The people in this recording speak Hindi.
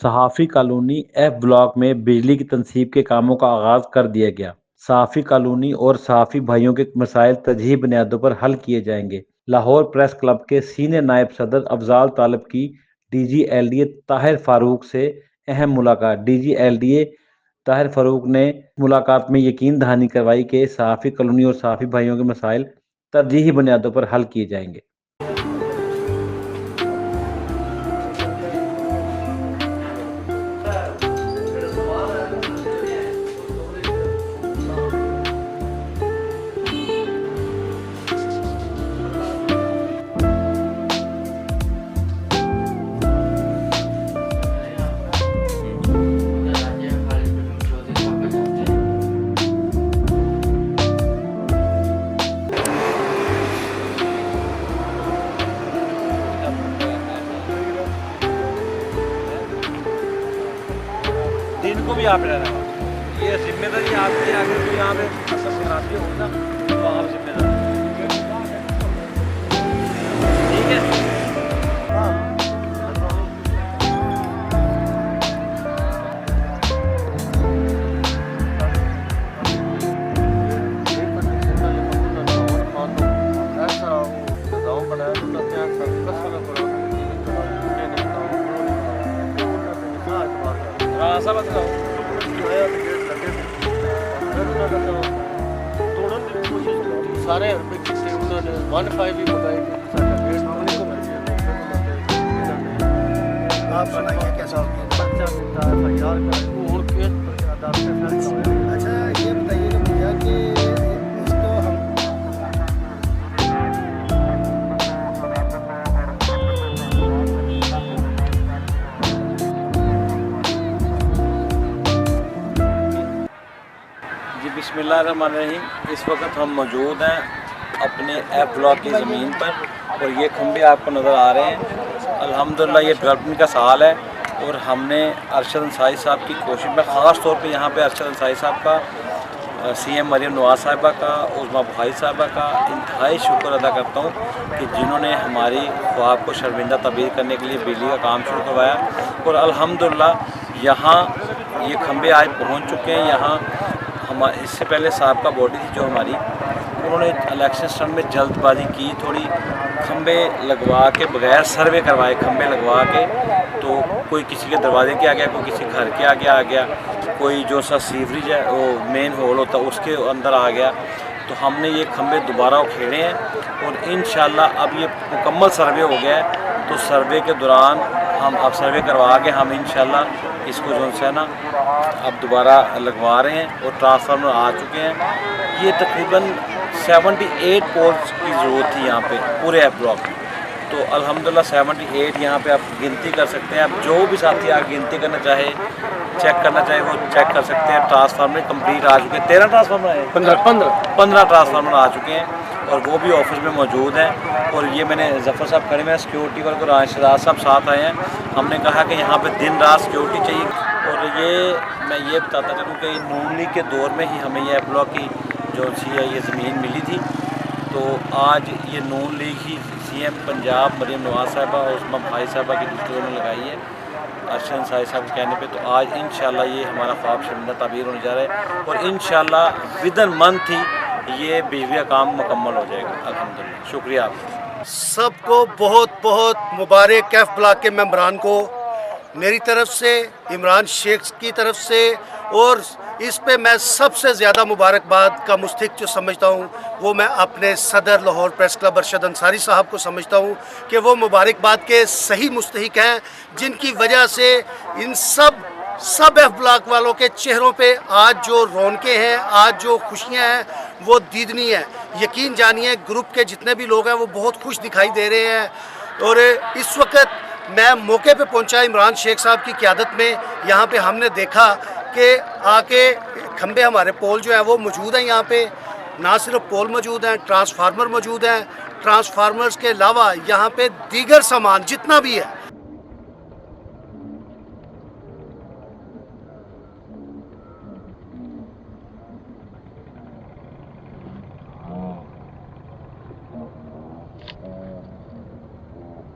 सहाफ़ी कॉलोनी एफ ब्लॉक में बिजली की तनसीब के कामों का आगाज़ कर दिया गया। सहाफ़ी कॉलोनी और सहाफ़ी भाइयों के मसाइल तजहीज़ बुनियादों पर हल किए जाएंगे। लाहौर प्रेस क्लब के सीनियर नायब सदर अफजाल तालब की डीजी एलडीए ताहिर फारूक से अहम मुलाकात। डीजी एलडीए ताहिर फारूक ने मुलाकात में यकीन दहानी करवाई कि सहाफ़ी कॉलोनी और सहाफ़ी भाइयों के मसाइल तरजीही बुनियादों पर हल किए जाएंगे। दिन को भी आप रहना, ये जिम्मेदारी आपकी है। अगर कोई यहाँ पे फसल खराबी हो ना तो आप जिम्मेदार, ठीक है। हाँ सब बताओ। सारे रुपए कितने उन्होंने 15 भी मंगाए थे। आप सुनाइए कैसा हो गया? बच्चा मिलता है हजार का और केस अच्छा ये बताइए भैया कि इसको हम जी बिस्मिल्लाहिर्रहमानिर्रहीम। इस वक्त हम मौजूद हैं अपने एफ ब्लॉक की ज़मीन पर और ये खंबे आपको नज़र आ रहे हैं। अल्हम्दुलिल्लाह ये डेवलपमेंट का साल है और हमने अरशद अंसारी साहब की कोशिश में ख़ास तौर पे यहाँ पे अरशद अंसारी साहब का, सीएम मरियम नवाज़ साहिबा का, उज़मा भाई साहिबा का इंतहाई शुक्र अदा करता हूँ कि जिन्होंने हमारी ख्वाब को शर्मिंदा तब्दील करने के लिए बिजली का काम शुरू करवाया। और अल्हम्दुलिल्लाह यहाँ ये खंबे आज पहुँच चुके हैं। यहाँ हम इससे पहले साहब का बॉडी थी जो हमारी, उन्होंने इलेक्शन स्टंट में जल्दबाजी की, थोड़ी खंबे लगवा के बगैर सर्वे करवाए खंबे लगवा के, तो कोई किसी के दरवाजे के आ गया, कोई किसी घर के आगे आ गया, कोई जो सा सीवरेज है वो मेन होल होता उसके अंदर आ गया। तो हमने ये खंबे दोबारा उखेड़े हैं और इंशाल्लाह अब ये मुकम्मल सर्वे हो गया है। तो सर्वे के दौरान हम अब सर्वे करवा के हम इंशाल्लाह इसको जो है ना अब दोबारा लगवा रहे हैं और ट्रांसफार्मर आ चुके हैं। ये तकरीबन 78 पोल्स की ज़रूरत थी यहाँ पे पूरे एफ ब्लॉक में। तो अल्हम्दुलिल्लाह 78 यहाँ पे आप गिनती कर सकते हैं। अब जो भी साथी आप गिनती करना चाहे, चेक करना चाहे वो चेक कर सकते हैं। ट्रांसफार्मर कंप्लीट आ चुके हैं, 13 ट्रांसफार्मर आए, 15 ट्रांसफार्मर आ चुके हैं और वो भी ऑफिस में मौजूद हैं। और ये मैंने जफ़र साहब खड़े में सिक्योरिटी वर्क और राशिदार साहब साथ आए हैं। हमने कहा कि यहाँ पे दिन रात सिक्योरिटी चाहिए। और ये मैं ये बताता चलूँ कि नून लीग के दौर में ही हमें ये ब्लॉक की जो सी है ये ज़मीन मिली थी। तो आज ये नून लीग ही सीएम पंजाब मरियम नवाज़ साहिबा और उस्मा भाई साहिबा की डिस्ट्रिक्ट में लगाई है अरशद अंसारी साहब के कहने पे। तो आज इंशाल्लाह ये हमारा ख्वाब शर्मिंदा ताबीर होने जा रहा है और इंशाल्लाह विदिन मंथ ही ये बिजली का काम मुकम्मल हो जाएगा अल्हम्दुलिल्लाह। शुक्रिया आपका सबको बहुत बहुत मुबारक। एफ ब्लॉक के मेंबरान को मेरी तरफ से, इमरान शेख की तरफ से, और इस पे मैं सबसे ज़्यादा मुबारकबाद का मुस्तहिक जो समझता हूँ वो मैं अपने सदर लाहौर प्रेस क्लब अरशद अंसारी साहब को समझता हूँ कि वो मुबारकबाद के सही मुस्तहिक हैं, जिनकी वजह से इन सब एफ ब्लॉक वालों के चेहरों पे आज जो रौनकें हैं, आज जो खुशियाँ हैं वो दीदनी है। यकीन जानिए ग्रुप के जितने भी लोग हैं वो बहुत खुश दिखाई दे रहे हैं। और इस वक्त मैं मौके पे पहुंचा इमरान शेख साहब की क़यादत में। यहाँ पे हमने देखा कि आके खंबे हमारे पोल जो है वो मौजूद हैं। यहाँ पे ना सिर्फ पोल मौजूद हैं, ट्रांसफार्मर मौजूद हैं। ट्रांसफार्मर्स के अलावा यहाँ पे दीगर सामान जितना भी है